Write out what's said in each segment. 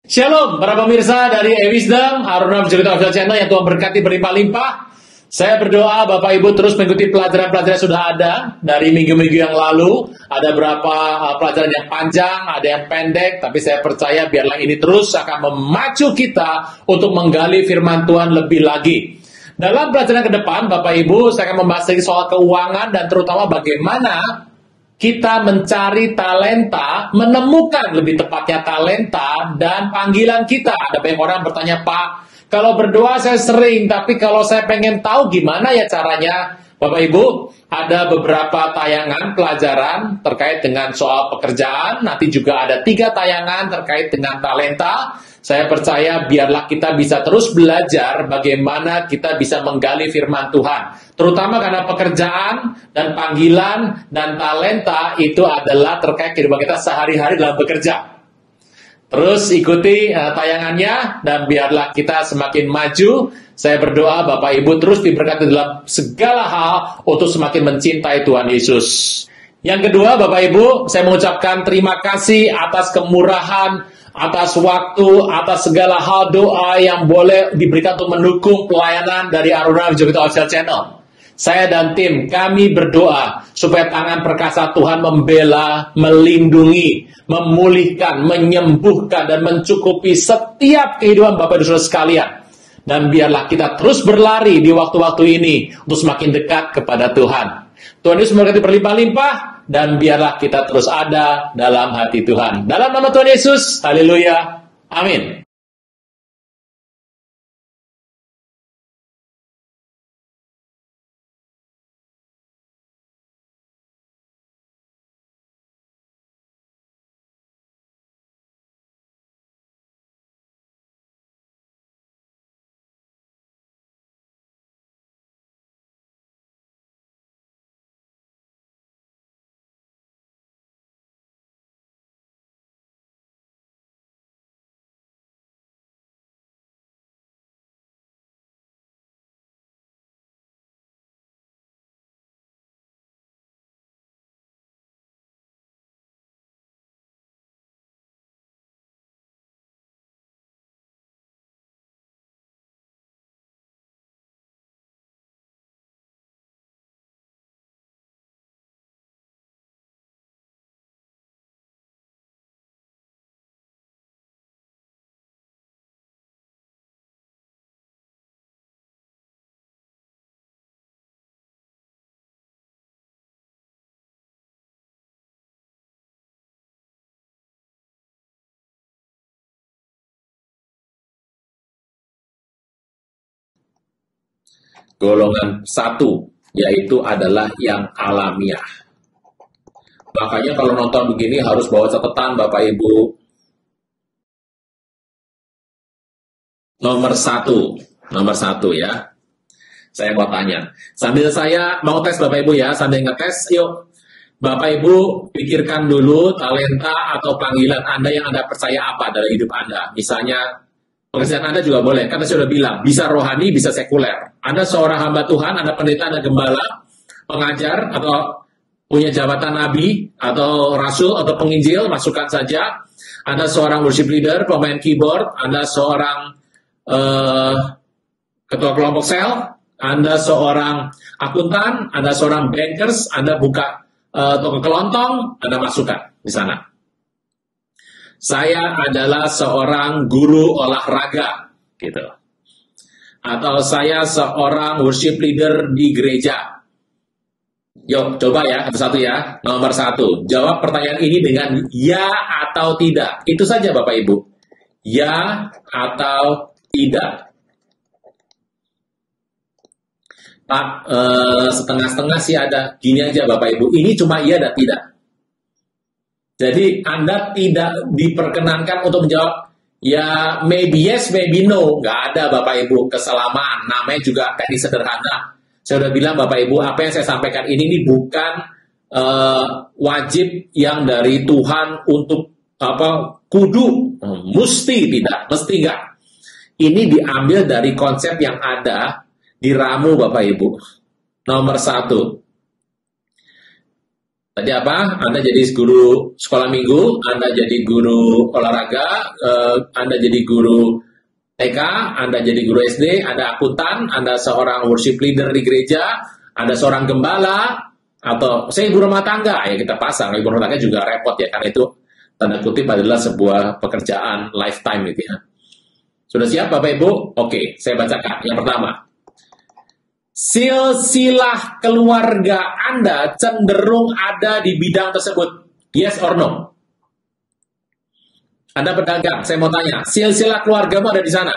Shalom para pemirsa dari E-Wisdom, Haruna Bercerita Official Channel yang Tuhan berkati berlimpah-limpah. Saya berdoa Bapak Ibu terus mengikuti pelajaran-pelajaran yang sudah ada dari minggu-minggu yang lalu. Ada beberapa pelajaran yang panjang, ada yang pendek, tapi saya percaya biarlah ini terus akan memacu kita untuk menggali firman Tuhan lebih lagi. Dalam pelajaran ke depan, Bapak Ibu, saya akan membahas lagi soal keuangan dan terutama bagaimana kita mencari talenta, menemukan lebih tepatnya talenta dan panggilan kita. Ada banyak orang bertanya, Pak, kalau berdoa saya sering, tapi kalau saya pengen tahu gimana ya caranya? Bapak Ibu, ada beberapa tayangan pelajaran terkait dengan soal pekerjaan. Nanti juga ada 3 tayangan terkait dengan talenta. Saya percaya biarlah kita bisa terus belajar bagaimana kita bisa menggali firman Tuhan. Terutama karena pekerjaan dan panggilan dan talenta itu adalah terkait kehidupan kita sehari-hari dalam bekerja. Terus ikuti tayangannya dan biarlah kita semakin maju. Saya berdoa Bapak Ibu terus diberkati dalam segala hal untuk semakin mencintai Tuhan Yesus. Yang kedua Bapak Ibu, saya mengucapkan terima kasih atas kemurahan, atas waktu, atas segala hal doa yang boleh diberikan untuk mendukung pelayanan dari Haruna Bercerita Official Channel. Saya dan tim, kami berdoa supaya tangan perkasa Tuhan membela, melindungi, memulihkan, menyembuhkan, dan mencukupi setiap kehidupan Bapak dan Saudara sekalian. Dan biarlah kita terus berlari di waktu-waktu ini untuk semakin dekat kepada Tuhan. Tuhan Yesus memberkati berlimpah-limpah, dan biarlah kita terus ada dalam hati Tuhan. Dalam nama Tuhan Yesus, haleluya, amin. Golongan 1, yaitu adalah yang alamiah. Makanya kalau nonton begini harus bawa catatan Bapak Ibu. Nomor satu ya. Saya mau tanya. Sambil saya mau tes Bapak Ibu ya, sambil ngetes, yuk. Bapak Ibu pikirkan dulu talenta atau panggilan Anda yang Anda percaya apa dalam hidup Anda. Misalnya, pekerjaan Anda juga boleh, karena saya sudah bilang, bisa rohani, bisa sekuler. Anda seorang hamba Tuhan, Anda pendeta, Anda gembala, pengajar, atau punya jabatan nabi, atau rasul, atau penginjil, masukkan saja. Anda seorang worship leader, pemain keyboard, Anda seorang ketua kelompok sel, Anda seorang akuntan, Anda seorang bankers, Anda buka toko kelontong, Anda masukkan di sana. Saya adalah seorang guru olahraga, gitu. Atau saya seorang worship leader di gereja. Yuk, coba ya, satu-satu ya. Nomor 1, jawab pertanyaan ini dengan ya atau tidak. Itu saja Bapak Ibu. Ya atau tidak. Pak, setengah-setengah sih ada. Gini aja Bapak Ibu, ini cuma iya dan tidak. Jadi Anda tidak diperkenankan untuk menjawab ya maybe yes, maybe no. Nggak ada Bapak Ibu keselamatan. Namanya juga teknik sederhana. Saya sudah bilang Bapak Ibu, apa yang saya sampaikan ini bukan wajib yang dari Tuhan untuk kudu, mesti tidak, mesti nggak. Ini diambil dari konsep yang ada di Ramu Bapak Ibu. Nomor 1. Tadi apa? Anda jadi guru sekolah minggu, Anda jadi guru olahraga, Anda jadi guru TK, Anda jadi guru SD, Anda akuntan, Anda seorang worship leader di gereja, Anda seorang gembala, atau saya ibu rumah tangga, ya kita pasang. Ibu rumah tangga juga repot ya, karena itu tanda kutip adalah sebuah pekerjaan lifetime gitu ya. Sudah siap Bapak Ibu? Oke, saya bacakan. Yang pertama, silsilah keluarga Anda cenderung ada di bidang tersebut. Yes or no? Anda pedagang, saya mau tanya, silsilah keluargamu ada di sana?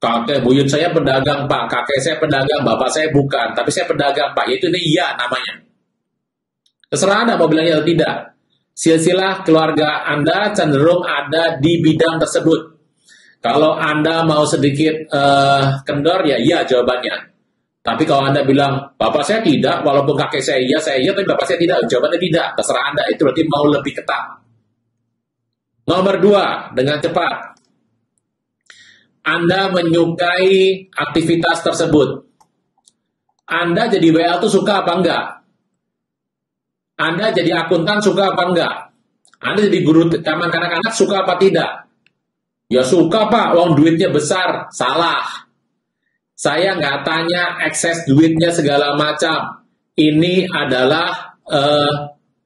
Kakek buyut saya pedagang Pak, kakek saya pedagang, bapak saya bukan, tapi saya pedagang Pak, yaitu ini iya namanya. Terserah Anda mau bilangnya atau tidak. Silsilah keluarga Anda cenderung ada di bidang tersebut. Kalau Anda mau sedikit kendor, ya iya jawabannya. Tapi kalau Anda bilang, bapak saya tidak, walaupun kakek saya iya, tapi bapak saya tidak, jawabannya tidak. Terserah Anda, itu berarti mau lebih ketat. Nomor 2, dengan cepat. Anda menyukai aktivitas tersebut. Anda jadi WL itu suka apa enggak? Anda jadi akuntan suka apa enggak? Anda jadi guru taman kanak-kanak suka apa tidak? Ya suka Pak, uang duitnya besar. Salah. Saya nggak tanya ekses duitnya segala macam. Ini adalah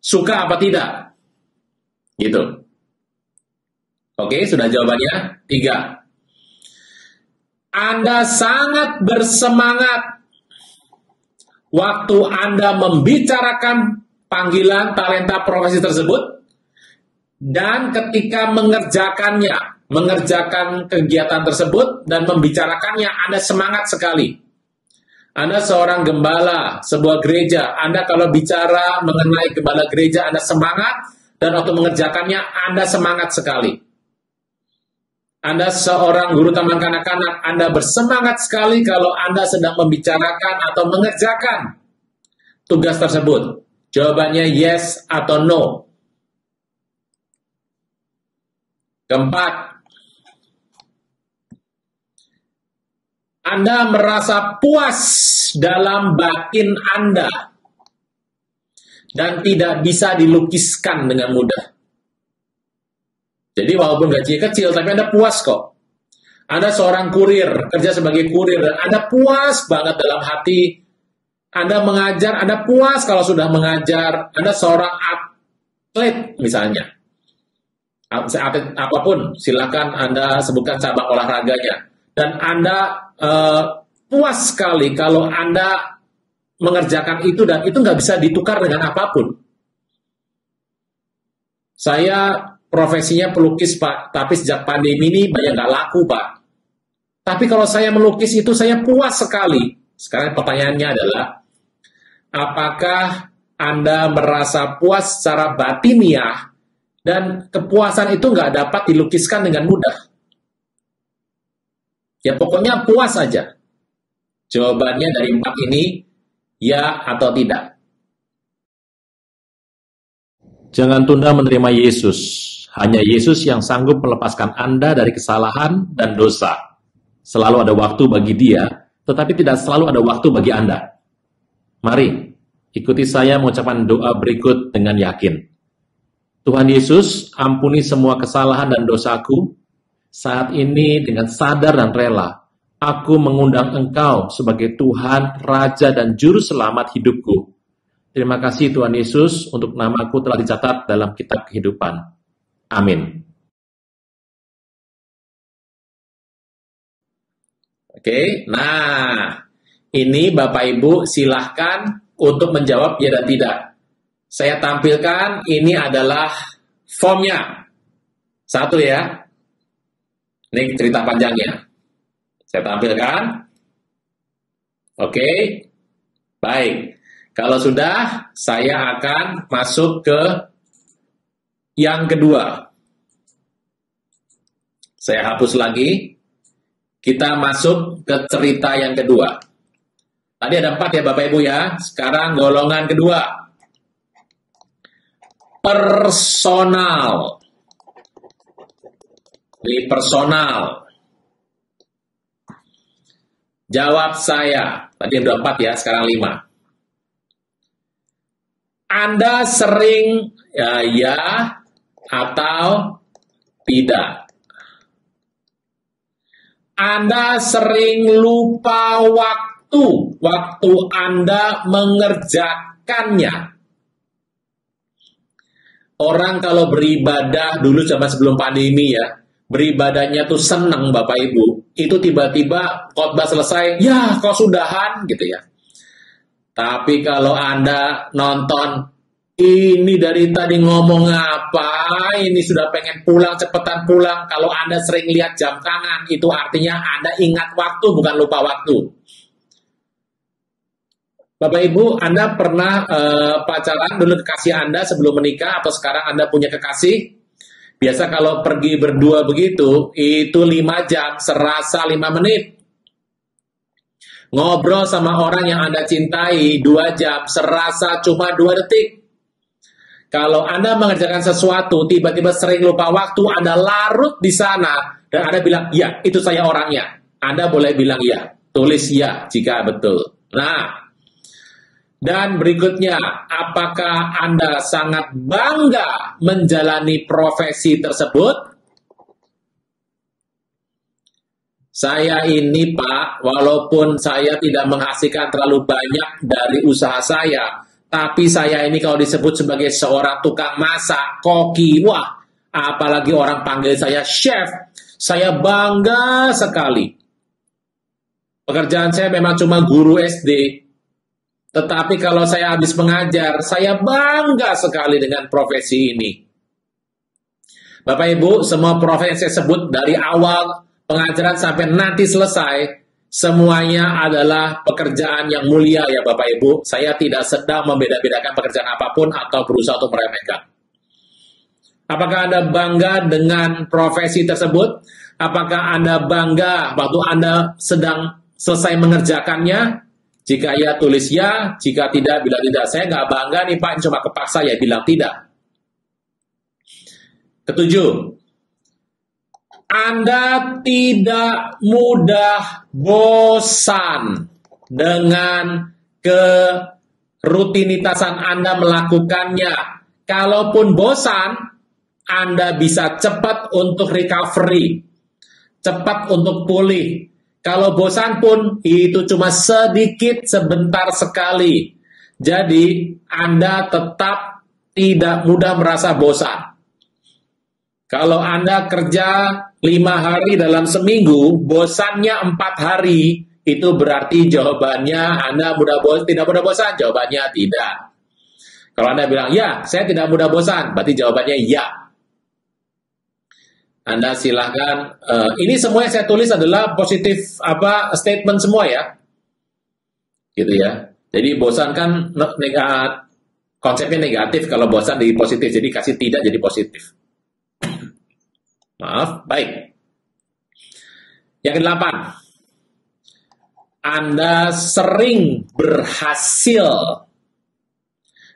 suka apa tidak? Gitu. Oke, sudah jawabannya? 3. Anda sangat bersemangat waktu Anda membicarakan panggilan talenta profesi tersebut, dan ketika mengerjakan kegiatan tersebut dan membicarakannya, Anda semangat sekali. Anda seorang gembala sebuah gereja, Anda kalau bicara mengenai gembala gereja, Anda semangat, dan waktu mengerjakannya, Anda semangat sekali. Anda seorang guru taman kanak-kanak, Anda bersemangat sekali kalau Anda sedang membicarakan atau mengerjakan tugas tersebut. Jawabannya yes atau no. Keempat, Anda merasa puas dalam batin Anda dan tidak bisa dilukiskan dengan mudah. Jadi walaupun gajinya kecil, tapi Anda puas kok. Anda seorang kurir, kerja sebagai kurir, dan Anda puas banget dalam hati. Anda mengajar, Anda puas kalau sudah mengajar. Anda seorang atlet misalnya. Atlet apapun, silakan Anda sebutkan cabang olahraganya. Dan Anda puas sekali kalau Anda mengerjakan itu, dan itu nggak bisa ditukar dengan apapun. Saya profesinya pelukis Pak, tapi sejak pandemi ini banyak nggak laku Pak. Tapi kalau saya melukis itu saya puas sekali. Sekarang pertanyaannya adalah, apakah Anda merasa puas secara batiniah, dan kepuasan itu nggak dapat dilukiskan dengan mudah? Ya pokoknya puas saja. Jawabannya dari 4 ini, ya atau tidak. Jangan tunda menerima Yesus. Hanya Yesus yang sanggup melepaskan Anda dari kesalahan dan dosa. Selalu ada waktu bagi Dia, tetapi tidak selalu ada waktu bagi Anda. Mari, ikuti saya mengucapkan doa berikut dengan yakin. Tuhan Yesus, ampuni semua kesalahan dan dosaku. Saat ini dengan sadar dan rela, aku mengundang Engkau sebagai Tuhan, Raja, dan Juru Selamat hidupku. Terima kasih Tuhan Yesus untuk namaku telah dicatat dalam kitab kehidupan. Amin. Oke, nah ini Bapak Ibu silahkan untuk menjawab ya dan tidak. Saya tampilkan, ini adalah formnya. 1 ya. Ini cerita panjangnya. Saya tampilkan. Oke, baik. Kalau sudah, saya akan masuk ke yang kedua. Saya hapus lagi. Kita masuk ke cerita yang kedua. Tadi ada 4 ya Bapak Ibu ya. Sekarang golongan kedua. Personal. Ini personal. Jawab saya. Tadi ada 4 ya, sekarang 5. Anda sering ya atau tidak. Anda sering lupa waktu Anda mengerjakannya. Orang kalau beribadah dulu zaman sebelum pandemi ya, beribadahnya tuh seneng Bapak Ibu. Itu tiba-tiba khotbah selesai, ya kok sudahan gitu ya. Tapi kalau Anda nonton, ini dari tadi ngomong apa, ini sudah pengen pulang, cepetan pulang. Kalau Anda sering lihat jam tangan, itu artinya Anda ingat waktu, bukan lupa waktu. Bapak Ibu, Anda pernah pacaran dulu kekasih Anda sebelum menikah, atau sekarang Anda punya kekasih? Biasa kalau pergi berdua begitu, itu 5 jam, serasa 5 menit. Ngobrol sama orang yang Anda cintai 2 jam, serasa cuma 2 detik. Kalau Anda mengerjakan sesuatu, tiba-tiba sering lupa waktu, Anda larut di sana, dan Anda bilang, ya, itu saya orangnya. Anda boleh bilang ya, tulis ya jika betul. Nah, dan berikutnya, apakah Anda sangat bangga menjalani profesi tersebut? Saya ini Pak, walaupun saya tidak menghasilkan terlalu banyak dari usaha saya, tapi saya ini kalau disebut sebagai seorang tukang masak, koki, wah, apalagi orang panggil saya chef, saya bangga sekali. Pekerjaan saya memang cuma guru SD, tetapi kalau saya habis mengajar, saya bangga sekali dengan profesi ini. Bapak Ibu, semua profesi saya sebut dari awal pengajaran sampai nanti selesai, semuanya adalah pekerjaan yang mulia ya Bapak Ibu. Saya tidak sedang membeda-bedakan pekerjaan apapun atau berusaha untuk meremehkan. Apakah Anda bangga dengan profesi tersebut? Apakah Anda bangga waktu Anda sedang selesai mengerjakannya? Jika ya, tulis ya. Jika tidak, bilang tidak. Saya nggak bangga nih Pak, cuma kepaksa ya, bilang tidak. Ketujuh, Anda tidak mudah bosan dengan kerutinitasan Anda melakukannya. Kalaupun bosan, Anda bisa cepat untuk recovery, cepat untuk pulih. Kalau bosan pun, itu cuma sedikit, sebentar sekali. Jadi, Anda tetap tidak mudah merasa bosan. Kalau Anda kerja 5 hari dalam seminggu, bosannya 4 hari, itu berarti jawabannya Anda tidak mudah bosan. Jawabannya tidak. Kalau Anda bilang, ya, saya tidak mudah bosan, berarti jawabannya ya. Anda silahkan, ini semua yang saya tulis adalah positif statement semua ya, gitu ya. Jadi bosan kan konsepnya negatif, kalau bosan jadi positif, jadi kasih tidak jadi positif. Maaf, baik. Yang ke-8, Anda sering berhasil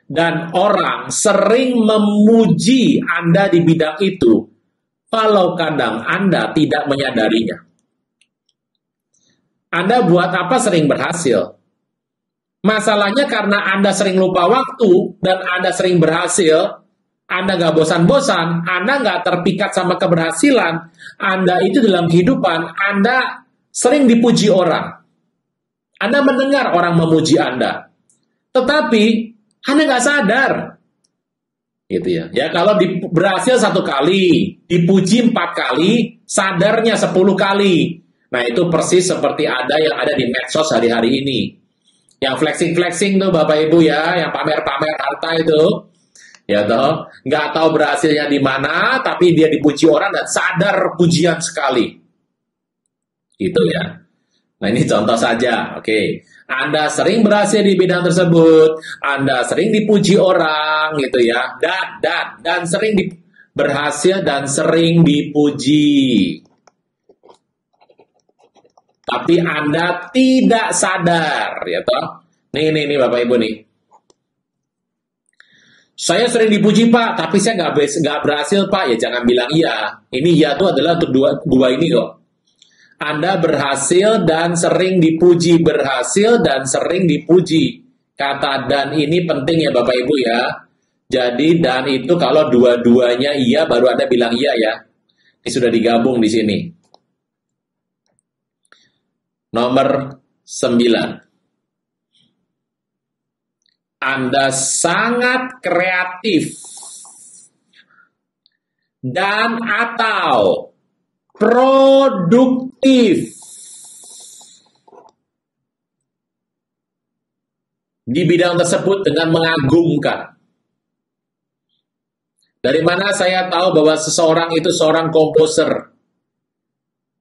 dan orang sering memuji Anda di bidang itu, walau kadang Anda tidak menyadarinya. Anda buat apa sering berhasil? Masalahnya karena Anda sering lupa waktu dan Anda sering berhasil, Anda nggak bosan-bosan, Anda nggak terpikat sama keberhasilan, Anda itu dalam kehidupan, Anda sering dipuji orang. Anda mendengar orang memuji Anda. Tetapi, Anda nggak sadar. Gitu ya. Ya kalau berhasil 1 kali, dipuji 4 kali, sadarnya 10 kali. Nah itu persis seperti yang ada di medsos hari-hari ini. Yang flexing-flexing tuh Bapak Ibu ya, yang pamer-pamer harta itu. Ya toh, nggak tahu berhasilnya di mana, tapi dia dipuji orang dan sadar pujian sekali. Gitu ya. Nah ini contoh saja, oke. Anda sering berhasil di bidang tersebut, Anda sering dipuji orang, gitu ya, dan sering berhasil dan sering dipuji. Tapi Anda tidak sadar, ya toh. Nih Bapak Ibu nih. Saya sering dipuji Pak, tapi saya nggak berhasil Pak. Ya jangan bilang iya. Ini iya itu adalah untuk dua ini kok. Anda berhasil dan sering dipuji, berhasil dan sering dipuji. Kata dan ini penting ya Bapak Ibu ya. Jadi dan itu kalau dua-duanya iya baru Anda bilang iya ya. Ini sudah digabung di sini. Nomor 9. Anda sangat kreatif dan atau produktif di bidang tersebut dengan mengagumkan. Dari mana saya tahu bahwa seseorang itu seorang komposer?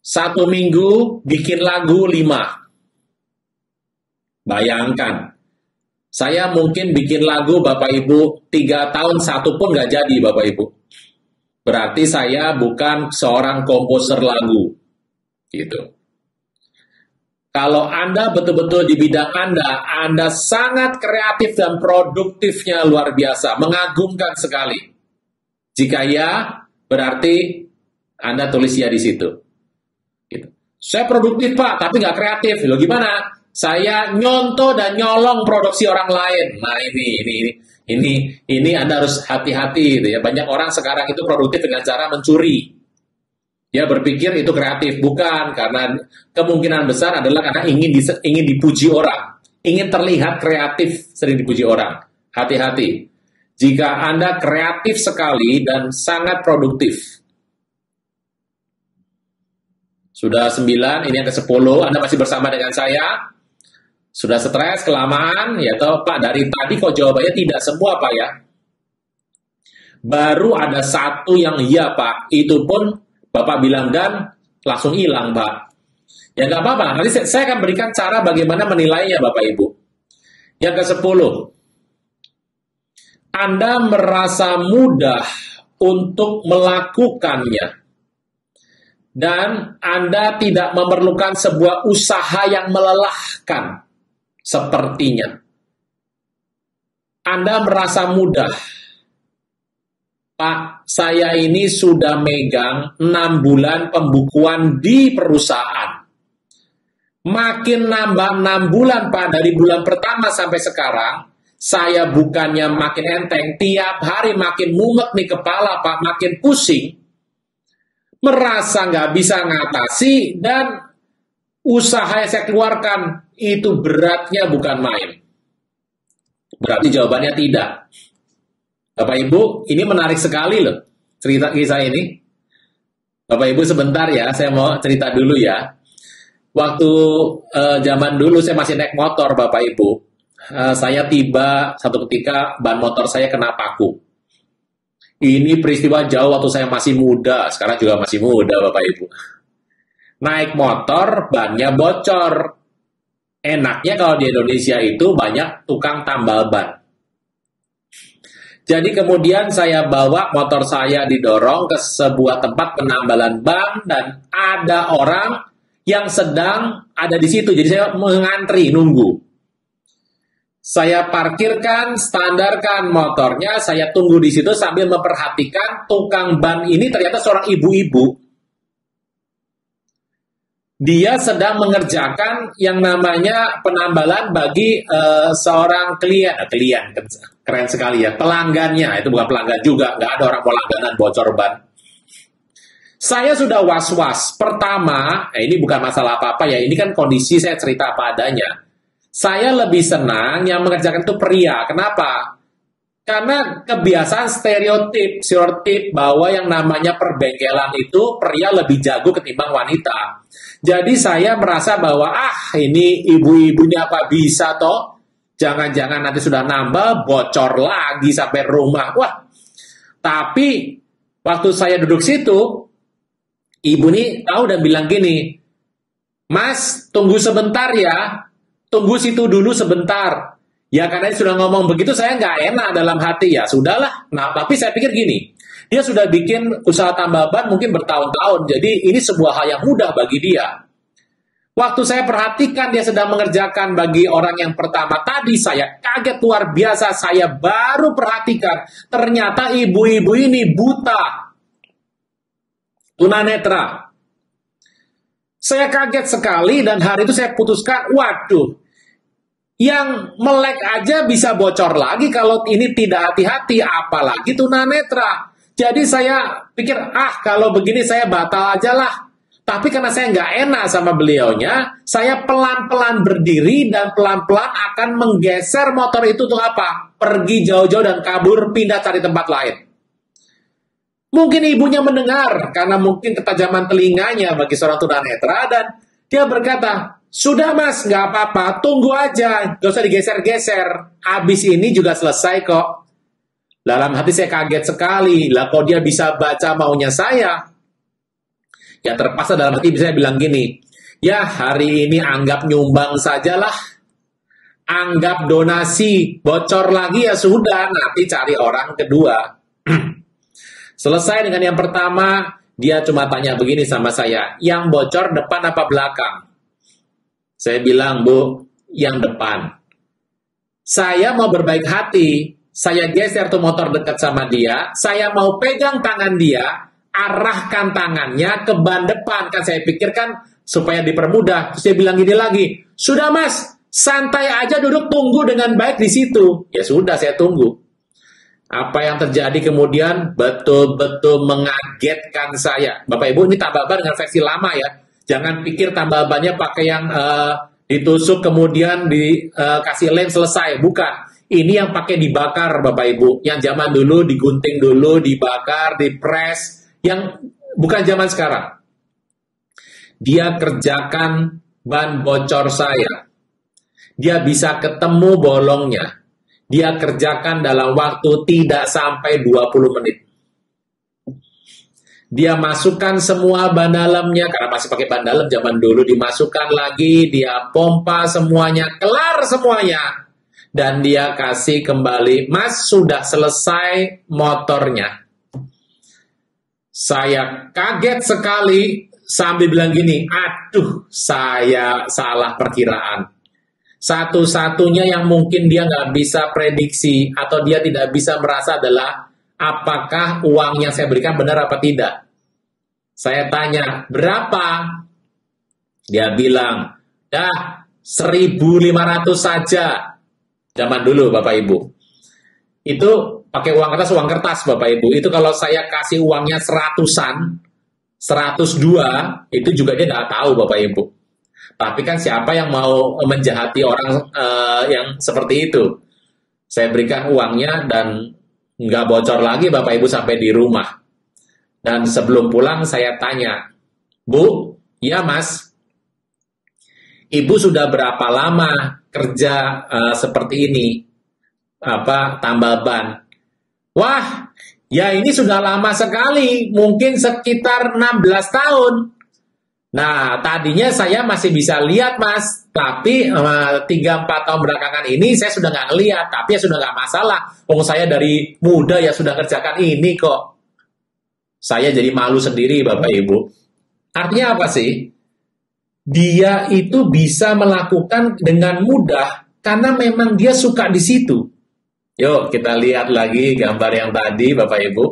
1 minggu bikin lagu 5. Bayangkan, saya mungkin bikin lagu Bapak Ibu 3 tahun 1 pun nggak jadi Bapak Ibu. Berarti saya bukan seorang komposer lagu. Gitu. Kalau Anda betul-betul di bidang Anda sangat kreatif dan produktifnya luar biasa, mengagumkan sekali. Jika ya, berarti Anda tulis ya di situ. Gitu. Saya produktif Pak, tapi nggak kreatif. Loh gimana? Saya nyontoh dan nyolong produksi orang lain. Nah ini Anda harus hati-hati. Gitu ya. Banyak orang sekarang itu produktif dengan cara mencuri. Dia berpikir itu kreatif, bukan, karena kemungkinan besar adalah karena ingin dipuji orang, ingin terlihat kreatif, sering dipuji orang. Hati-hati, jika Anda kreatif sekali dan sangat produktif. Sudah 9, ini yang ke-10, Anda masih bersama dengan saya. Sudah stres, kelamaan, ya toh Pak, dari tadi kok jawabannya tidak semua Pak ya. Baru ada 1 yang iya Pak, itu pun Bapak bilang dan langsung hilang, Pak. Ya nggak apa-apa, nanti saya akan berikan cara bagaimana menilainya, Bapak Ibu. Yang ke-10, Anda merasa mudah untuk melakukannya. Dan Anda tidak memerlukan sebuah usaha yang melelahkan, sepertinya. Anda merasa mudah. Pak, saya ini sudah megang 6 bulan pembukuan di perusahaan. Makin nambah 6 bulan, Pak, dari bulan pertama sampai sekarang, saya bukannya makin enteng, tiap hari makin mumet nih kepala, Pak, makin pusing, merasa nggak bisa ngatasi, dan usaha yang saya keluarkan itu beratnya bukan main. Berarti jawabannya tidak. Bapak Ibu, ini menarik sekali loh cerita kisah ini. Bapak Ibu sebentar ya, saya mau cerita dulu ya. Waktu zaman dulu saya masih naik motor Bapak Ibu. Saya tiba satu ketika ban motor saya kena paku. Ini peristiwa jauh waktu saya masih muda, sekarang juga masih muda Bapak Ibu. Naik motor, bannya bocor. Enaknya kalau di Indonesia itu banyak tukang tambal ban. Jadi kemudian saya bawa motor saya didorong ke sebuah tempat penambalan ban dan ada orang yang sedang ada di situ. Jadi saya mengantri, nunggu. Saya parkirkan, standarkan motornya, saya tunggu di situ sambil memperhatikan tukang ban ini ternyata seorang ibu-ibu. Dia sedang mengerjakan yang namanya penambalan bagi seorang klien, keren sekali ya, pelanggannya, itu bukan pelanggan juga, nggak ada orang mau langganan bocor ban. Saya sudah was-was, pertama, ini bukan masalah apa-apa ya, ini kan kondisi saya cerita apa adanya. Saya lebih senang yang mengerjakan itu pria, kenapa? Karena kebiasaan stereotip bahwa yang namanya perbengkelan itu pria lebih jago ketimbang wanita. Jadi saya merasa bahwa ini ibu-ibunya apa bisa toh? Jangan-jangan nanti sudah nambah bocor lagi sampai rumah. Wah. Tapi waktu saya duduk situ, ibu ini tahu dan bilang gini, "Mas, tunggu sebentar ya. Tunggu situ dulu sebentar." Ya karena dia sudah ngomong begitu saya nggak enak dalam hati ya. Sudahlah. Nah, tapi saya pikir gini, dia sudah bikin usaha tambal ban mungkin bertahun-tahun. Jadi ini sebuah hal yang mudah bagi dia. Waktu saya perhatikan dia sedang mengerjakan bagi orang yang pertama tadi, saya kaget luar biasa. Saya baru perhatikan, ternyata ibu-ibu ini buta. Tunanetra. Saya kaget sekali dan hari itu saya putuskan, waduh, Yang melek aja bisa bocor lagi kalau ini tidak hati-hati, apalagi tunanetra. Jadi saya pikir, kalau begini saya batal aja lah. Tapi karena saya nggak enak sama beliaunya, saya pelan-pelan berdiri dan pelan-pelan akan menggeser motor itu untuk apa? Pergi jauh-jauh dan kabur, pindah cari tempat lain. Mungkin ibunya mendengar, karena mungkin ketajaman telinganya bagi seorang tunanetra, dan dia berkata, sudah mas, nggak apa-apa, tunggu aja, gak usah digeser-geser. Habis ini juga selesai kok. Dalam hati saya kaget sekali, lah kok dia bisa baca maunya saya. Ya terpaksa dalam hati bisa bilang gini, ya hari ini anggap nyumbang sajalah. Anggap donasi, bocor lagi ya sudah, nanti cari orang kedua. Selesai dengan yang pertama, dia cuma tanya begini sama saya, yang bocor depan apa belakang? Saya bilang, Bu, yang depan. Saya mau berbaik hati, saya geser tuh motor dekat sama dia, saya mau pegang tangan dia, arahkan tangannya ke ban depan. Kan saya pikirkan supaya dipermudah. Terus dia bilang gini lagi, sudah mas, santai aja duduk tunggu dengan baik di situ. Ya sudah, saya tunggu. Apa yang terjadi kemudian betul-betul mengagetkan saya. Bapak Ibu, ini tambah ban dengan versi lama ya. Jangan pikir tambah bannya pakai yang ditusuk kemudian dikasih lem selesai. Bukan. Ini yang pakai dibakar Bapak Ibu. Yang zaman dulu digunting dulu, dibakar, dipres. Yang bukan zaman sekarang. Dia kerjakan ban bocor saya. Dia bisa ketemu bolongnya. Dia kerjakan dalam waktu tidak sampai 20 menit. Dia masukkan semua ban dalamnya, karena masih pakai ban dalam zaman dulu, dimasukkan lagi, dia pompa semuanya, kelar semuanya. Dan dia kasih kembali, mas sudah selesai motornya. Saya kaget sekali sambil bilang gini, aduh saya salah perkiraan. Satu-satunya yang mungkin dia nggak bisa prediksi atau dia tidak bisa merasa adalah apakah uang yang saya berikan benar apa tidak. Saya tanya, berapa? Dia bilang, dah 1.500 saja. Zaman dulu Bapak Ibu. Itu pakai uang kertas Bapak Ibu. Itu kalau saya kasih uangnya 100-an, 102, itu juga dia nggak tahu Bapak Ibu. Tapi kan siapa yang mau menjahati orang yang seperti itu? Saya berikan uangnya dan nggak bocor lagi Bapak Ibu sampai di rumah. Dan sebelum pulang saya tanya, Bu, ya mas, Ibu sudah berapa lama kerja seperti ini? Tambal ban? Wah, ya ini sudah lama sekali, mungkin sekitar 16 tahun. Nah, tadinya saya masih bisa lihat, Mas. Tapi 3-4 tahun belakangan ini saya sudah nggak ngelihat. Tapi ya sudah nggak masalah. Saya dari muda ya sudah kerjakan ini kok. Saya jadi malu sendiri, Bapak Ibu. Artinya apa sih? Dia itu bisa melakukan dengan mudah karena memang dia suka di situ. Yuk, kita lihat lagi gambar yang tadi, Bapak Ibu.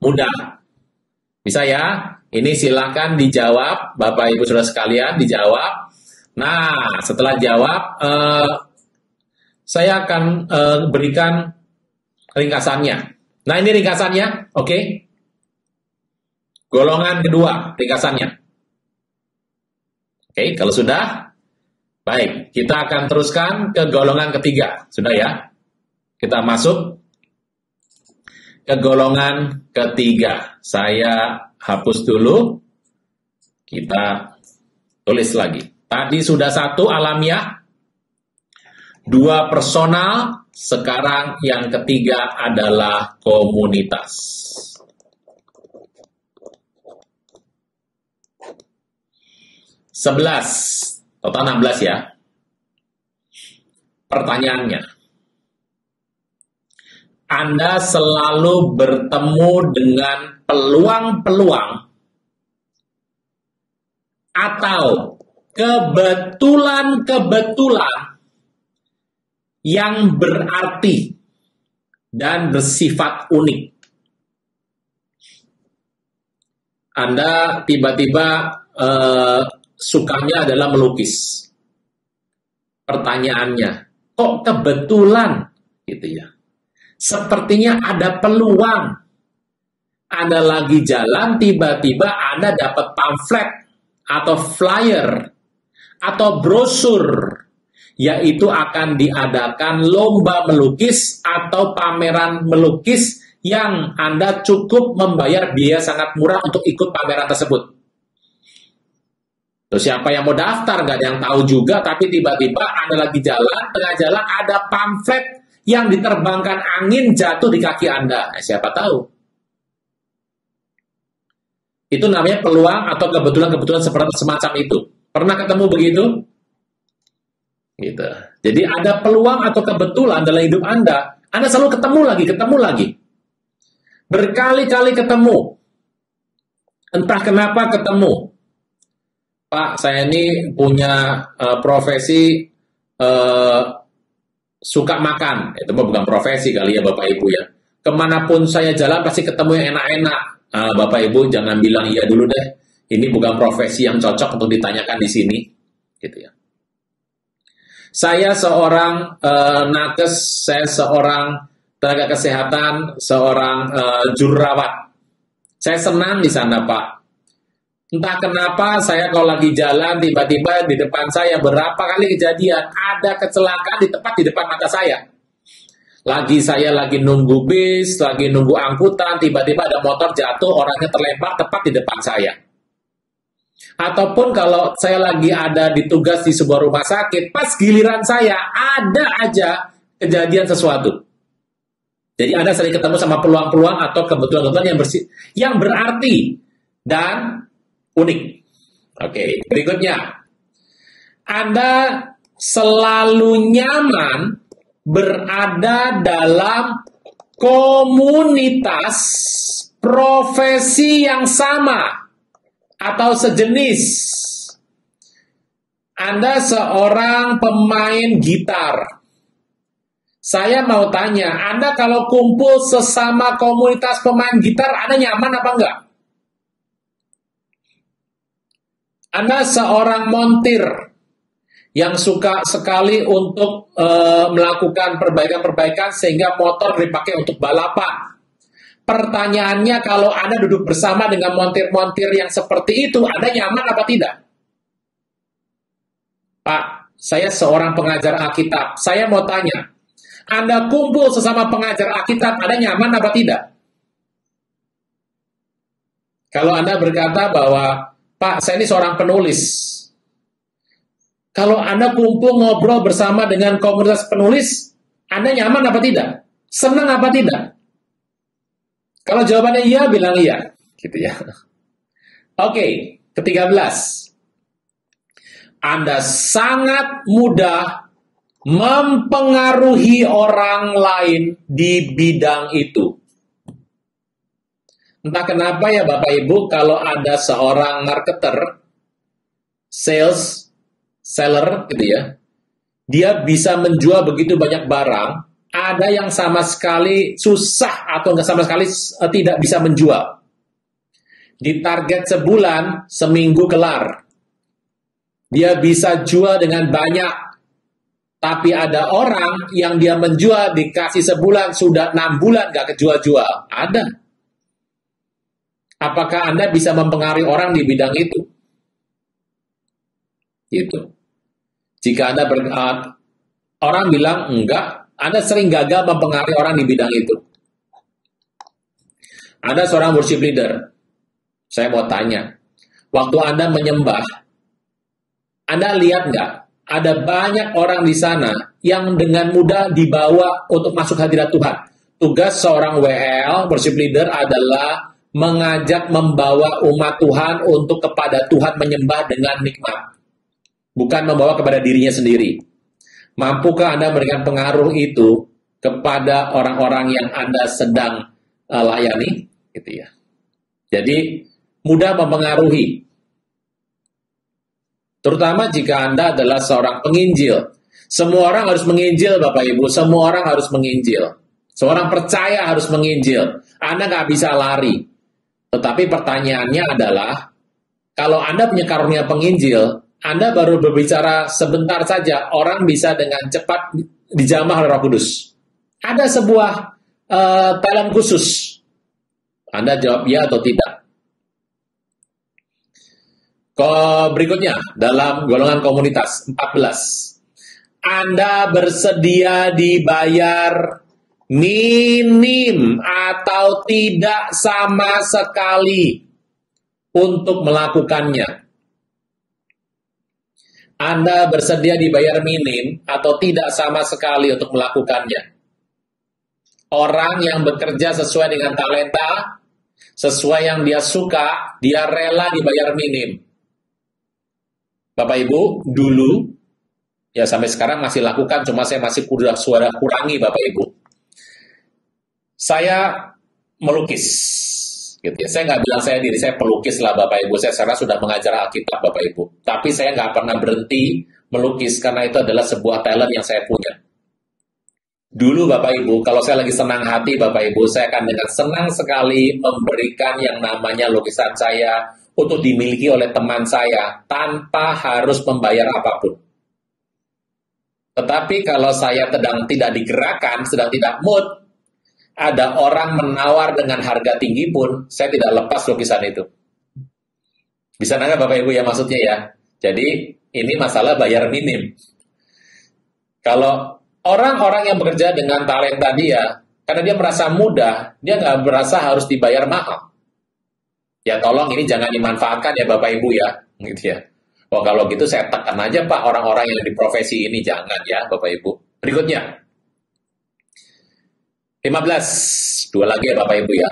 Mudah. Bisa ya? Ini silakan dijawab, Bapak Ibu Saudara sekalian, dijawab. Nah, setelah jawab, saya akan berikan ringkasannya. Nah, ini ringkasannya, oke? Golongan kedua, ringkasannya. Oke, kalau sudah, baik. Kita akan teruskan ke golongan ketiga. Sudah ya? Kita masuk ke golongan ketiga. Saya hapus dulu, kita tulis lagi. Tadi sudah 1 alamiah, 2 personal, sekarang yang ketiga adalah komunitas. Total 16 ya. Pertanyaannya, Anda selalu bertemu dengan peluang-peluang atau kebetulan-kebetulan yang berarti dan bersifat unik. Anda tiba-tiba sukanya adalah melukis. Pertanyaannya, kok kebetulan gitu ya? Sepertinya ada peluang. Anda lagi jalan, tiba-tiba Anda dapat pamflet atau flyer atau brosur, yaitu akan diadakan lomba melukis atau pameran melukis yang Anda cukup membayar biaya sangat murah untuk ikut pameran tersebut. Terus siapa yang mau daftar? Nggak ada yang tahu juga, tapi tiba-tiba Anda lagi jalan, tengah jalan ada pamflet yang diterbangkan angin jatuh di kaki Anda. Siapa tahu? Itu namanya peluang atau kebetulan-kebetulan seperti semacam itu. Pernah ketemu begitu? Gitu. Jadi ada peluang atau kebetulan dalam hidup Anda selalu ketemu lagi. Berkali-kali ketemu. Entah kenapa ketemu. Pak, saya ini punya profesi suka makan. Itu bukan profesi kali ya Bapak Ibu ya. Kemanapun saya jalan pasti ketemu yang enak-enak. Bapak Ibu jangan bilang iya dulu deh. Ini bukan profesi yang cocok untuk ditanyakan di sini, gitu ya. Saya seorang nakes, saya seorang tenaga kesehatan, seorang jururawat. Saya senang di sana, Pak. Entah kenapa saya kalau lagi jalan tiba-tiba di depan saya berapa kali kejadian ada kecelakaan tepat di depan mata saya. Saya lagi nunggu bis, lagi nunggu angkutan, tiba-tiba ada motor jatuh, orangnya terlempar tepat di depan saya. Ataupun kalau saya lagi ada di tugas di sebuah rumah sakit, pas giliran saya ada aja kejadian sesuatu. Jadi Anda sering ketemu sama peluang-peluang atau kebetulan-kebetulan yang berarti dan unik. Oke, berikutnya. Anda selalu nyaman berada dalam komunitas profesi yang sama atau sejenis. Anda seorang pemain gitar. Saya mau tanya, Anda kalau kumpul sesama komunitas pemain gitar, Anda nyaman apa enggak? Anda seorang montir yang suka sekali untuk melakukan perbaikan-perbaikan sehingga motor dipakai untuk balapan. Pertanyaannya, kalau Anda duduk bersama dengan montir-montir yang seperti itu, Anda nyaman apa tidak? Pak, saya seorang pengajar Alkitab. Saya mau tanya, Anda kumpul sesama pengajar Alkitab, Anda nyaman apa tidak? Kalau Anda berkata bahwa, Pak, saya ini seorang penulis. Kalau Anda kumpul ngobrol bersama dengan komunitas penulis, Anda nyaman apa tidak? Senang apa tidak? Kalau jawabannya iya, bilang iya. Gitu ya. Oke, ke-13. Anda sangat mudah mempengaruhi orang lain di bidang itu. Entah kenapa ya Bapak Ibu, kalau ada seorang marketer, seller gitu ya, dia bisa menjual begitu banyak barang, ada yang sama sekali susah atau nggak sama sekali tidak bisa menjual. Di target sebulan, seminggu kelar. Dia bisa jual dengan banyak, tapi ada orang yang dia menjual dikasih sebulan, sudah 6 bulan nggak kejual-jual. Ada. Apakah Anda bisa mempengaruhi orang di bidang itu? Gitu. Jika Anda orang bilang enggak, Anda sering gagal mempengaruhi orang di bidang itu. Anda seorang worship leader. Saya mau tanya, waktu Anda menyembah, Anda lihat nggak? Ada banyak orang di sana yang dengan mudah dibawa untuk masuk hadirat Tuhan. Tugas seorang WL, worship leader, adalah mengajak membawa umat Tuhan untuk kepada Tuhan menyembah dengan nikmat. Bukan membawa kepada dirinya sendiri. Mampukah Anda memberikan pengaruh itu kepada orang-orang yang Anda sedang layani? Gitu ya. Jadi, mudah mempengaruhi. Terutama jika Anda adalah seorang penginjil. Semua orang harus menginjil, Bapak Ibu. Semua orang harus menginjil. Seorang percaya harus menginjil. Anda nggak bisa lari. Tetapi pertanyaannya adalah, kalau Anda punya karunia penginjil, Anda baru berbicara sebentar saja, orang bisa dengan cepat dijamah oleh Roh Kudus. Ada sebuah talent khusus. Anda jawab ya atau tidak. Berikutnya, dalam golongan komunitas 14. Anda bersedia dibayar minim atau tidak sama sekali untuk melakukannya. Anda bersedia dibayar minim atau tidak sama sekali untuk melakukannya. Orang yang bekerja sesuai dengan talenta, sesuai yang dia suka, dia rela dibayar minim. Bapak Ibu, dulu, ya sampai sekarang masih lakukan, cuma saya masih suara kurangi Bapak Ibu. Saya melukis, gitu ya. Saya nggak bilang saya pelukis lah Bapak Ibu, saya sekarang sudah mengajar Alkitab Bapak Ibu. Tapi saya nggak pernah berhenti melukis, karena itu adalah sebuah talent yang saya punya. Dulu Bapak Ibu, kalau saya lagi senang hati Bapak Ibu, saya akan dengan senang sekali memberikan yang namanya lukisan saya untuk dimiliki oleh teman saya tanpa harus membayar apapun. Tetapi kalau saya sedang tidak digerakkan, sedang tidak mood, ada orang menawar dengan harga tinggi pun, saya tidak lepas lukisan itu. Bisa nangkap Bapak Ibu ya maksudnya ya? Jadi ini masalah bayar minim. Kalau orang-orang yang bekerja dengan talenta dia, karena dia merasa mudah, dia nggak merasa harus dibayar mahal. Ya tolong ini jangan dimanfaatkan ya Bapak Ibu ya, gitu ya. Oh kalau gitu saya tekan aja Pak orang-orang yang di profesi ini, jangan ya Bapak Ibu. Berikutnya 15, dua lagi ya Bapak Ibu ya.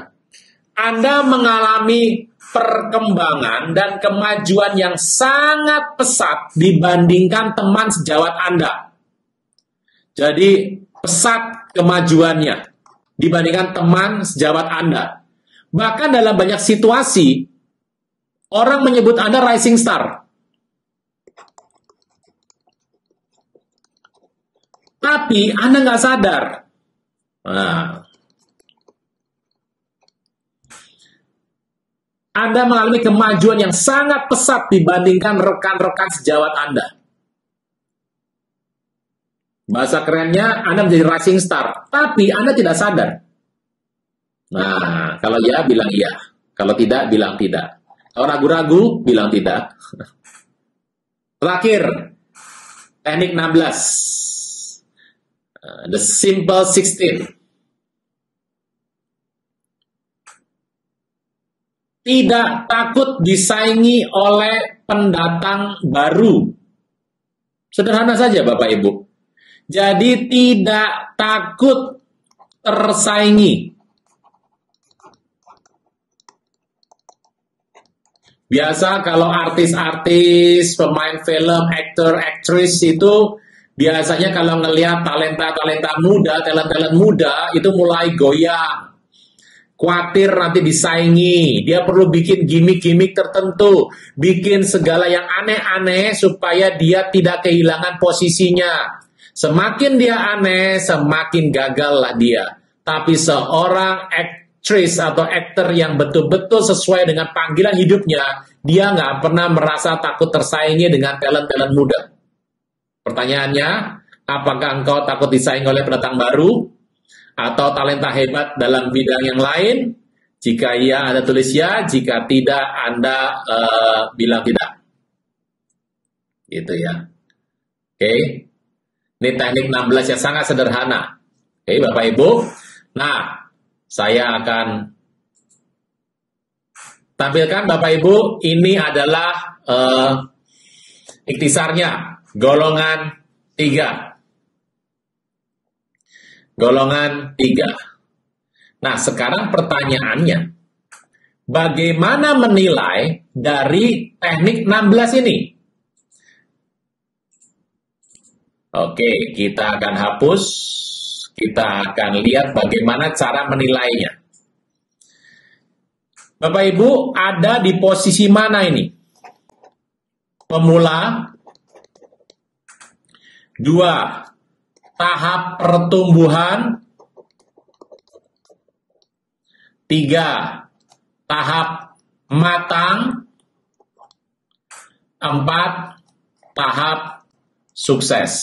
Anda mengalami perkembangan dan kemajuan yang sangat pesat dibandingkan teman sejawat Anda. Jadi pesat kemajuannya dibandingkan teman sejawat Anda. Bahkan dalam banyak situasi, orang menyebut Anda rising star. Tapi Anda nggak sadar. Nah, Anda mengalami kemajuan yang sangat pesat dibandingkan rekan-rekan sejawat Anda. Bahasa kerennya, Anda menjadi rising star. Tapi Anda tidak sadar. Nah, kalau ya, bilang iya. Kalau tidak, bilang tidak. Kalau ragu-ragu, bilang tidak. Terakhir, teknik 16. The simple 16. Tidak takut disaingi oleh pendatang baru. Sederhana saja Bapak Ibu. Jadi tidak takut tersaingi. Biasa kalau artis-artis, pemain film, aktor, aktris itu biasanya kalau ngelihat talenta-talenta muda, talent-talent muda itu mulai goyang. Khawatir nanti disaingi, dia perlu bikin gimmick-gimmick tertentu, bikin segala yang aneh-aneh supaya dia tidak kehilangan posisinya. Semakin dia aneh, semakin gagal lah dia. Tapi seorang aktris atau aktor yang betul-betul sesuai dengan panggilan hidupnya, dia nggak pernah merasa takut tersaingi dengan talent-talent muda. Pertanyaannya, apakah engkau takut disaingi oleh pendatang baru? Atau talenta hebat dalam bidang yang lain? Jika iya, Anda tulis ya. Jika tidak, Anda bilang tidak. Gitu ya. Oke. Ini teknik 16 yang sangat sederhana. Oke, Bapak Ibu. Nah, saya akan tampilkan Bapak Ibu. Ini adalah ikhtisarnya. Golongan 3. Golongan 3. Nah, sekarang pertanyaannya, bagaimana menilai dari teknik 16 ini? Oke, kita akan hapus. Kita akan lihat bagaimana cara menilainya. Bapak Ibu, ada di posisi mana ini? Pemula. 2. Tahap pertumbuhan. 3. Tahap matang. 4. tahap sukses.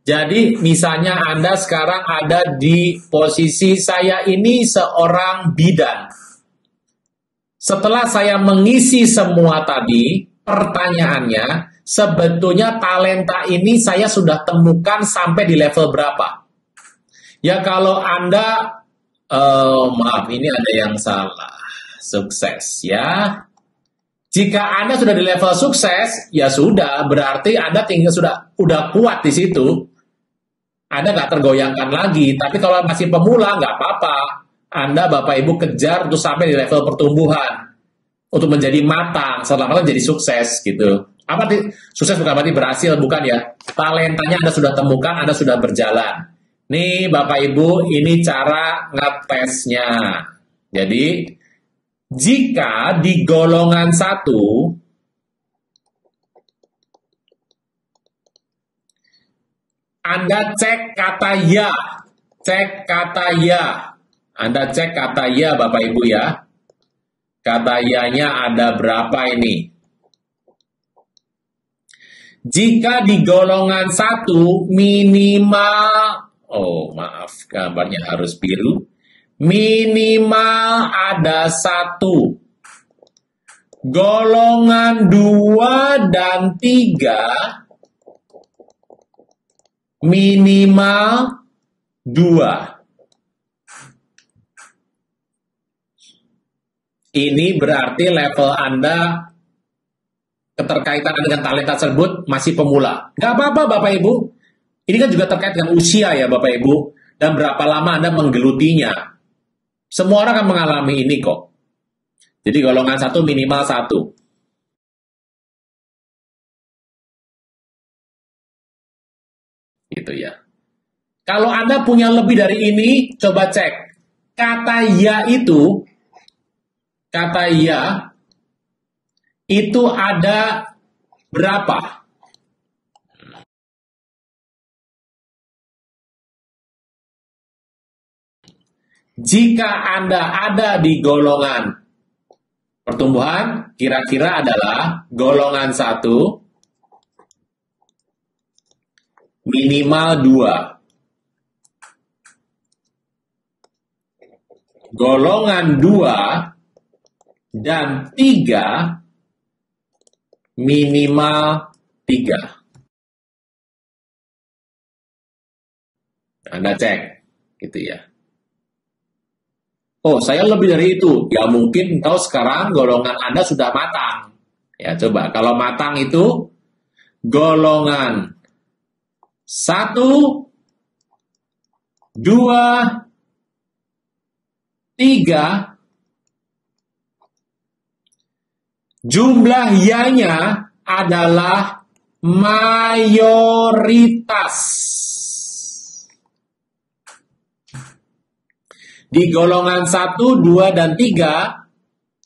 Jadi misalnya Anda sekarang ada di posisi saya ini seorang bidan. Setelah saya mengisi semua tadi, pertanyaannya, sebetulnya talenta ini saya sudah temukan sampai di level berapa? Ya kalau Anda, maaf ini ada yang salah, sukses ya. Jika Anda sudah di level sukses, ya sudah, berarti Anda tinggal udah kuat di situ. Anda nggak tergoyangkan lagi. Tapi kalau masih pemula, nggak apa-apa. Anda, Bapak Ibu, kejar untuk sampai di level pertumbuhan. Untuk menjadi matang, setelah matang jadi sukses, gitu. Apa sukses bukan berarti berhasil, bukan ya. Talentanya Anda sudah temukan, Anda sudah berjalan. Nih, Bapak Ibu, ini cara ngetesnya. Jadi, jika di golongan 1, Anda cek kata ya. Cek kata ya. Anda cek kata ya, Bapak Ibu ya. Kata ya-nya ada berapa ini? Jika di golongan 1 minimal, oh maaf, gambarnya harus biru. Minimal ada 1. Golongan 2 dan 3 minimal 2. Ini berarti level Anda, keterkaitan Anda dengan talenta tersebut masih pemula. Nggak apa-apa Bapak Ibu. Ini kan juga terkait dengan usia ya Bapak Ibu. Dan berapa lama Anda menggelutinya. Semua orang akan mengalami ini kok. Jadi golongan 1 minimal 1. Gitu ya. Kalau Anda punya lebih dari ini, coba cek. Kata ya itu ada berapa? Jika Anda ada di golongan pertumbuhan, kira-kira adalah golongan 1 minimal 2. Golongan 2 dan 3 minimal 3. Anda cek, gitu ya. Oh, saya lebih dari itu. Ya mungkin tahu sekarang golongan Anda sudah matang. Ya coba, kalau matang itu golongan 1, 2, 3, jumlah ya-nya adalah mayoritas. Di golongan 1, 2, dan 3,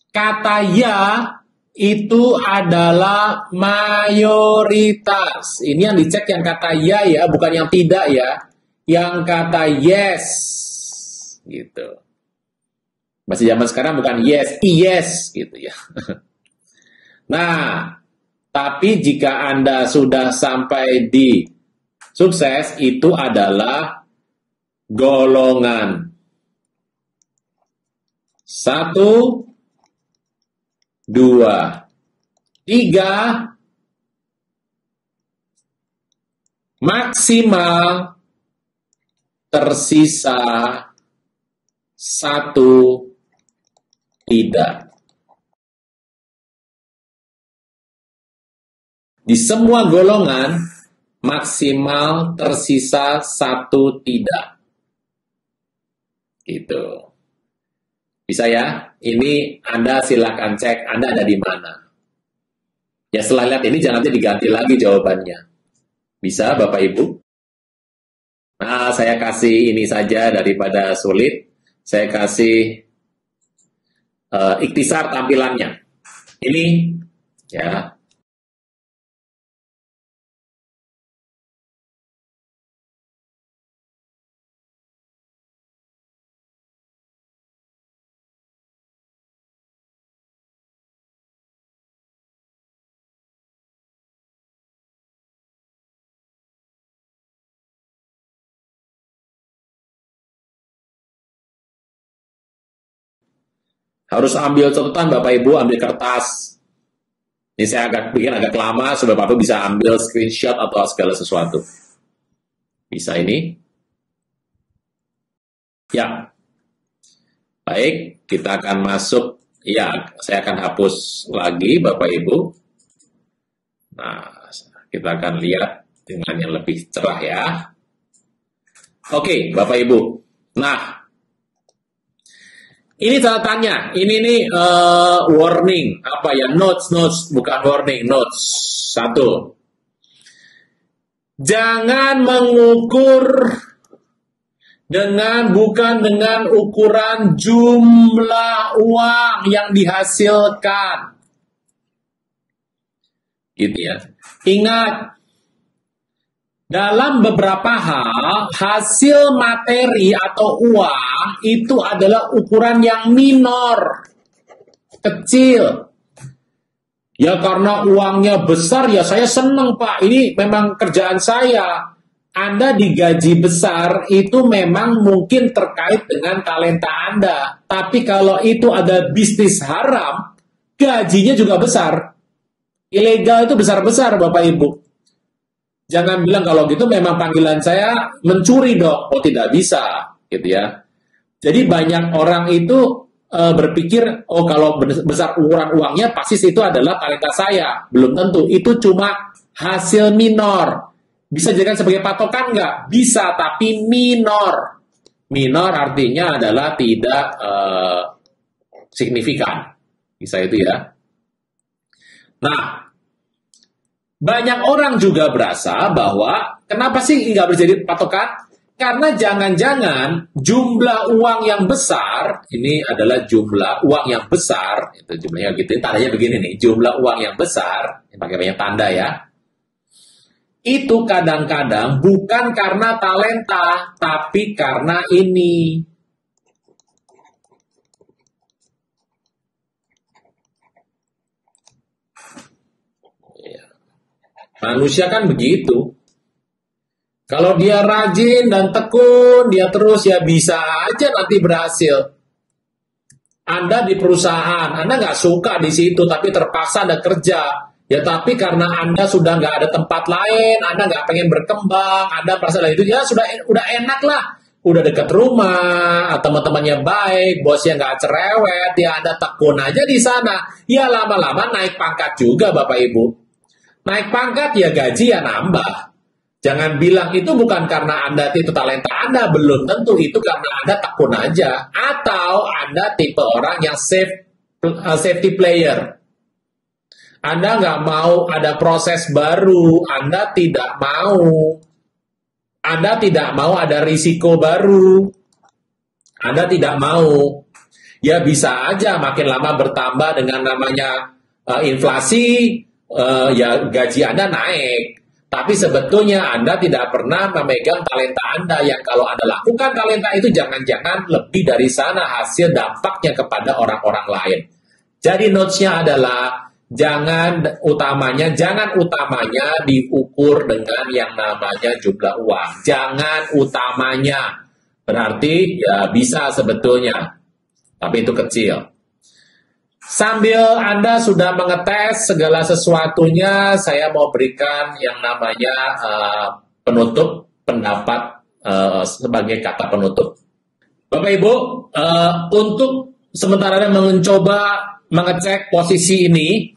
kata ya itu adalah mayoritas. Ini yang dicek yang kata ya ya, bukan yang tidak ya. Yang kata yes. Gitu. Masih zaman sekarang bukan yes, yes gitu ya. Nah, tapi jika Anda sudah sampai di sukses, itu adalah golongan 1, 2, 3, maksimal tersisa 1 tidak. Di semua golongan maksimal tersisa 1 tidak. Gitu. Bisa ya? Ini Anda silakan cek Anda ada di mana. Ya setelah lihat ini jangan diganti lagi jawabannya. Bisa Bapak Ibu? Nah, saya kasih ini saja daripada sulit. Saya kasih ikhtisar tampilannya. Ini ya. Harus ambil catatan Bapak Ibu, ambil kertas. Ini saya bikin agak lama supaya Bapak Ibu bisa ambil screenshot atau segala sesuatu. Bisa ini? Ya. Baik, kita akan masuk. Ya, saya akan hapus lagi Bapak Ibu. Nah, kita akan lihat dengan yang lebih cerah ya. Oke, Bapak Ibu. Nah, ini catatannya. Ini nih warning. Apa ya? Notes. Bukan warning, notes. 1. Jangan mengukur bukan dengan ukuran jumlah uang yang dihasilkan. Gitu ya. Ingat, dalam beberapa hal, hasil materi atau uang itu adalah ukuran yang minor, kecil. Ya karena uangnya besar, ya saya senang Pak, ini memang kerjaan saya. Anda digaji besar, itu memang mungkin terkait dengan talenta Anda. Tapi kalau itu ada bisnis haram, gajinya juga besar. Ilegal itu besar-besar Bapak Ibu. Jangan bilang kalau gitu memang panggilan saya mencuri dong. Oh tidak bisa, gitu ya. Jadi banyak orang itu berpikir, oh kalau besar ukuran uangnya pasti itu adalah talenta saya. Belum tentu, itu cuma hasil minor. Bisa dijadikan sebagai patokan nggak? Bisa, tapi minor. Minor artinya adalah tidak signifikan. Bisa itu ya. Nah, banyak orang juga berasa bahwa kenapa sih nggak bisa jadi patokan? Karena jangan-jangan jumlah uang yang besar, ini adalah jumlah uang yang besar, itu jumlahnya gitu, tandanya begini nih, jumlah uang yang besar, ini pakai banyak tanda ya, itu kadang-kadang bukan karena talenta, tapi karena ini. Manusia kan begitu. Kalau dia rajin dan tekun, dia terus ya bisa aja nanti berhasil. Anda di perusahaan, Anda nggak suka di situ, tapi terpaksa Anda kerja. Ya tapi karena Anda sudah nggak ada tempat lain, Anda nggak pengen berkembang, Anda merasa itu ya udah enak lah. Udah dekat rumah, teman-temannya baik, bosnya nggak cerewet, ya Anda tekun aja di sana. Ya lama-lama naik pangkat juga Bapak Ibu. Naik pangkat ya gaji ya nambah. Jangan bilang itu bukan karena Anda itu talenta Anda, belum tentu itu karena Anda tekun aja. Atau Anda tipe orang yang safety player. Anda nggak mau ada proses baru, Anda tidak mau ada risiko baru. Anda tidak mau. Ya bisa aja makin lama bertambah dengan namanya inflasi, ya gaji Anda naik. Tapi sebetulnya Anda tidak pernah memegang talenta Anda yang kalau Anda lakukan talenta itu jangan-jangan lebih dari sana hasil dampaknya kepada orang-orang lain. Jadi notes-nya adalah jangan utamanya diukur dengan yang namanya jumlah uang. Jangan utamanya. Berarti ya bisa sebetulnya. Tapi itu kecil. Sambil Anda sudah mengetes segala sesuatunya, saya mau berikan yang namanya penutup pendapat sebagai kata penutup. Bapak Ibu, untuk sementara mencoba mengecek posisi ini,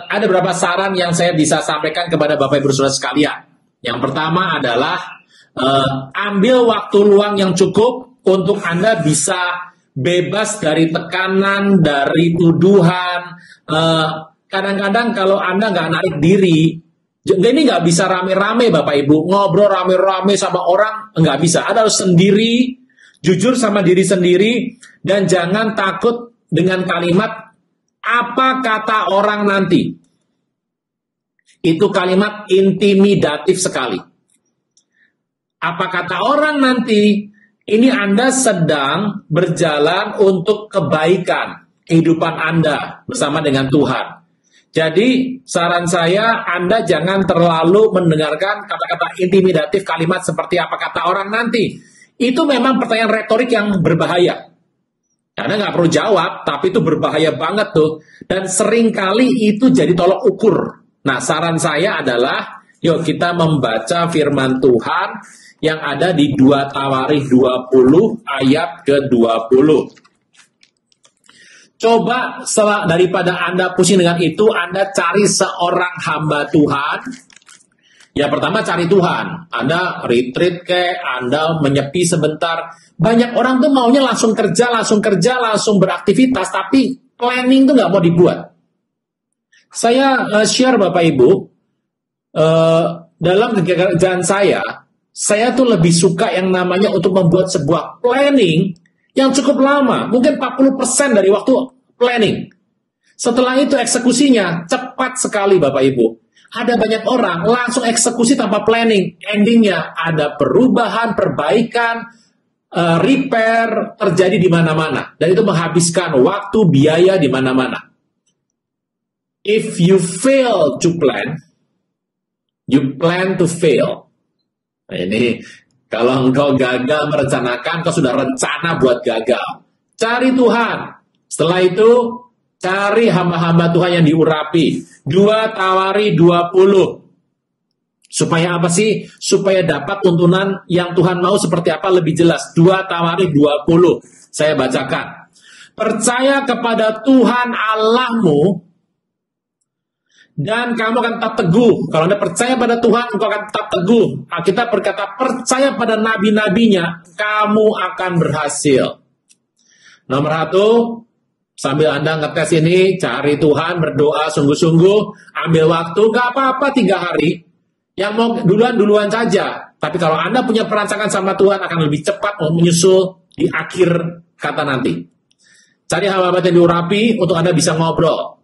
ada beberapa saran yang saya bisa sampaikan kepada Bapak Ibu Saudara sekalian. Yang pertama adalah ambil waktu luang yang cukup untuk Anda bisa bebas dari tekanan, dari tuduhan. Kadang-kadang kalau Anda nggak narik diri, ini nggak bisa rame-rame Bapak Ibu, ngobrol rame-rame sama orang, nggak bisa. Anda harus sendiri, jujur sama diri sendiri, dan jangan takut dengan kalimat, apa kata orang nanti. Itu kalimat intimidatif sekali. Apa kata orang nanti? Ini Anda sedang berjalan untuk kebaikan kehidupan Anda bersama dengan Tuhan. Jadi saran saya Anda jangan terlalu mendengarkan kata-kata intimidatif, kalimat seperti apa kata orang nanti. Itu memang pertanyaan retorik yang berbahaya. Anda nggak perlu jawab, tapi itu berbahaya banget tuh. Dan seringkali itu jadi tolok ukur. Nah, saran saya adalah, yuk kita membaca firman Tuhan yang ada di 2 Tawarikh 20 ayat ke-20. Coba daripada Anda pusing dengan itu, Anda cari seorang hamba Tuhan. Ya pertama cari Tuhan. Anda retreat Anda menyepi sebentar. Banyak orang tuh maunya langsung kerja, langsung beraktivitas, tapi planning tuh nggak mau dibuat. Saya share Bapak Ibu, dalam kerjaan saya tuh lebih suka yang namanya untuk membuat sebuah planning yang cukup lama, mungkin 40% dari waktu planning. Setelah itu eksekusinya cepat sekali Bapak Ibu. Ada banyak orang langsung eksekusi tanpa planning. Endingnya ada perubahan, perbaikan, repair terjadi di mana-mana. Dan itu menghabiskan waktu, biaya di mana-mana. If you fail to plan, you plan to fail. Nah, ini kalau engkau gagal merencanakan, kau sudah rencana buat gagal. Cari Tuhan. Setelah itu, cari hamba-hamba Tuhan yang diurapi. 2 Tawarikh 20. Supaya apa sih? Supaya dapat tuntunan yang Tuhan mau seperti apa lebih jelas. 2 Tawarikh 20. Saya bacakan. Percaya kepada Tuhan Allahmu, dan kamu akan tetap teguh. Kalau Anda percaya pada Tuhan, engkau akan tetap teguh. Kita berkata, percaya pada nabi-nabinya, kamu akan berhasil. Nomor 1, sambil Anda ngetes ini, cari Tuhan, berdoa sungguh-sungguh, ambil waktu, gak apa-apa 3 hari. Yang mau duluan-duluan saja. Tapi kalau Anda punya perancangan sama Tuhan, akan lebih cepat menyusul di akhir kata nanti. Cari hamba yang diurapi untuk Anda bisa ngobrol.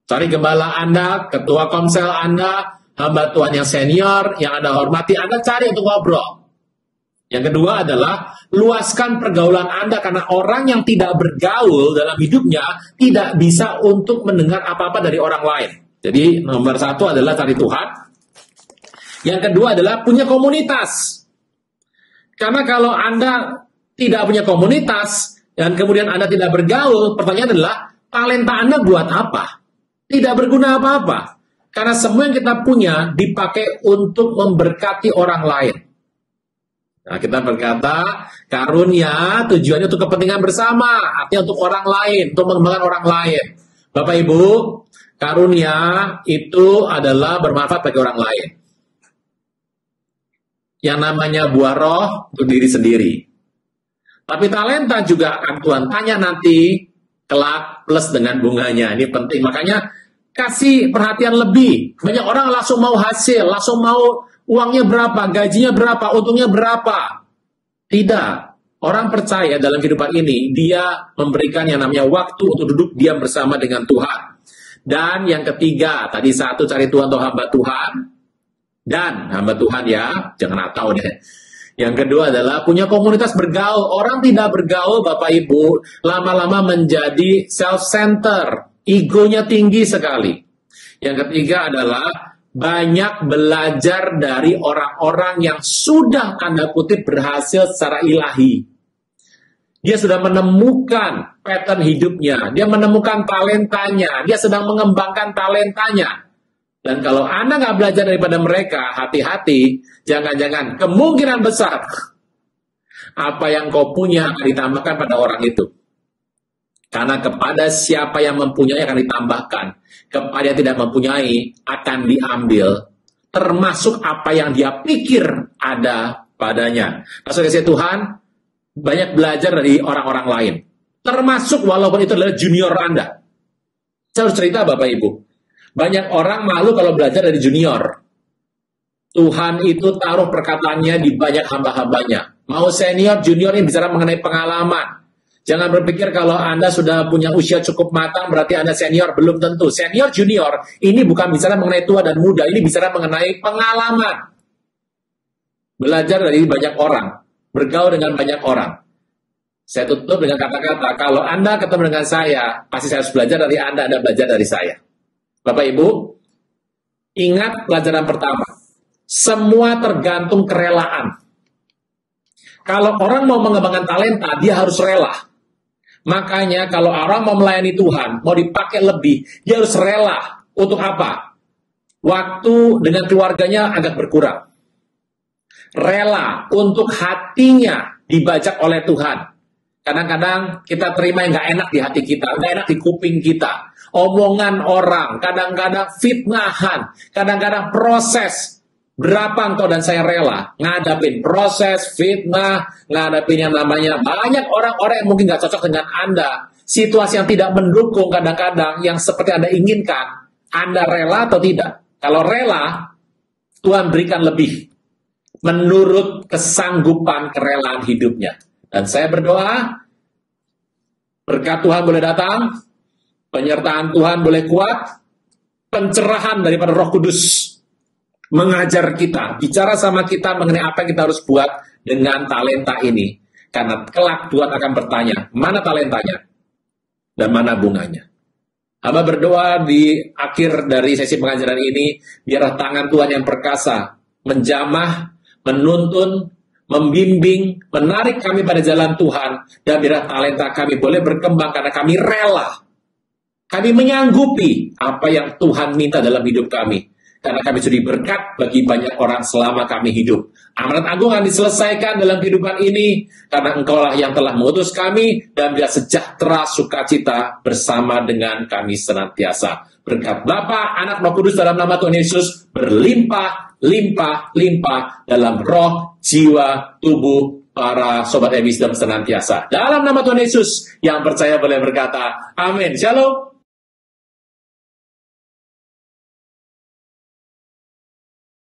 Cari gembala Anda, ketua komsel Anda, hamba Tuhan yang senior, yang Anda hormati, Anda cari untuk ngobrol. Yang kedua adalah luaskan pergaulan Anda, karena orang yang tidak bergaul dalam hidupnya tidak bisa untuk mendengar apa-apa dari orang lain. Jadi nomor 1 adalah cari Tuhan. Yang kedua adalah punya komunitas. Karena kalau Anda tidak punya komunitas dan kemudian Anda tidak bergaul, pertanyaan adalah talenta Anda buat apa? Tidak berguna apa-apa. Karena semua yang kita punya dipakai untuk memberkati orang lain. Nah, kita berkata, karunia tujuannya untuk kepentingan bersama, artinya untuk orang lain, untuk mengembangkan orang lain. Bapak Ibu, karunia itu adalah bermanfaat bagi orang lain. Yang namanya buah roh untuk diri sendiri. Tapi talenta juga akan Tuhan tanya nanti, kelak plus dengan bunganya. Ini penting, makanya kasih perhatian lebih. Banyak orang langsung mau hasil, langsung mau uangnya berapa, gajinya berapa, untungnya berapa. Tidak. Orang percaya dalam kehidupan ini, dia memberikan yang namanya waktu untuk duduk diam bersama dengan Tuhan. Dan yang ketiga, tadi 1 cari Tuhan atau hamba Tuhan. Dan hamba Tuhan ya, jangan atau deh. Yang kedua adalah punya komunitas bergaul. Orang tidak bergaul, Bapak Ibu, lama-lama menjadi self-center. Egonya tinggi sekali. Yang ketiga adalah banyak belajar dari orang-orang yang sudah tanda kutip berhasil secara ilahi. Dia sudah menemukan pattern hidupnya. Dia menemukan talentanya. Dia sedang mengembangkan talentanya. Dan kalau Anda nggak belajar daripada mereka, hati-hati, jangan-jangan kemungkinan besar apa yang kau punya akan ditambahkan pada orang itu. Karena kepada siapa yang mempunyai akan ditambahkan, kepada yang tidak mempunyai akan diambil, termasuk apa yang dia pikir ada padanya. Maksudnya Tuhan, banyak belajar dari orang-orang lain. Termasuk walaupun itu adalah junior Anda. Saya harus cerita Bapak Ibu. Banyak orang malu kalau belajar dari junior. Tuhan itu taruh perkataannya di banyak hamba-hambanya. Mau senior, junior ini bicara mengenai pengalaman. Jangan berpikir kalau Anda sudah punya usia cukup matang, berarti Anda senior. Belum tentu. Senior, junior, ini bukan bicara mengenai tua dan muda. Ini bicara mengenai pengalaman. Belajar dari banyak orang. Bergaul dengan banyak orang. Saya tutup dengan kata-kata, kalau Anda ketemu dengan saya, pasti saya harus belajar dari Anda belajar dari saya. Bapak Ibu, ingat pelajaran pertama. Semua tergantung kerelaan. Kalau orang mau mengembangkan talenta, dia harus rela. Makanya kalau orang mau melayani Tuhan, mau dipakai lebih, dia harus rela. Untuk apa? Waktu dengan keluarganya agak berkurang. Rela untuk hatinya dibajak oleh Tuhan. Kadang-kadang kita terima yang gak enak di hati kita, gak enak di kuping kita. Omongan orang, kadang-kadang fitnahan, kadang-kadang proses. Berapa engkau dan saya rela ngadapin proses, fitnah, ngadapin yang namanya banyak orang-orang yang mungkin gak cocok dengan Anda. Situasi yang tidak mendukung kadang-kadang yang seperti Anda inginkan. Anda rela atau tidak? Kalau rela, Tuhan berikan lebih. Menurut kesanggupan kerelaan hidupnya. Dan saya berdoa, berkat Tuhan boleh datang, penyertaan Tuhan boleh kuat, pencerahan daripada Roh Kudus mengajar kita, bicara sama kita mengenai apa yang kita harus buat dengan talenta ini. Karena kelak Tuhan akan bertanya, mana talentanya dan mana bunganya. Hamba berdoa di akhir dari sesi pengajaran ini, biarlah tangan Tuhan yang perkasa menjamah, menuntun, membimbing, menarik kami pada jalan Tuhan, dan biarlah talenta kami boleh berkembang karena kami rela. Kami menyanggupi apa yang Tuhan minta dalam hidup kami. Karena kami sudah berkat bagi banyak orang selama kami hidup. Amanat agung akan diselesaikan dalam kehidupan ini. Karena engkaulah yang telah mengutus kami. Dan biar sejahtera sukacita bersama dengan kami senantiasa. Berkat Bapa, Anak, Roh Kudus dalam nama Tuhan Yesus. Berlimpah, limpah, limpah dalam roh, jiwa, tubuh para Sobat Wisdom senantiasa. Dalam nama Tuhan Yesus, yang percaya boleh berkata, amin. Shalom.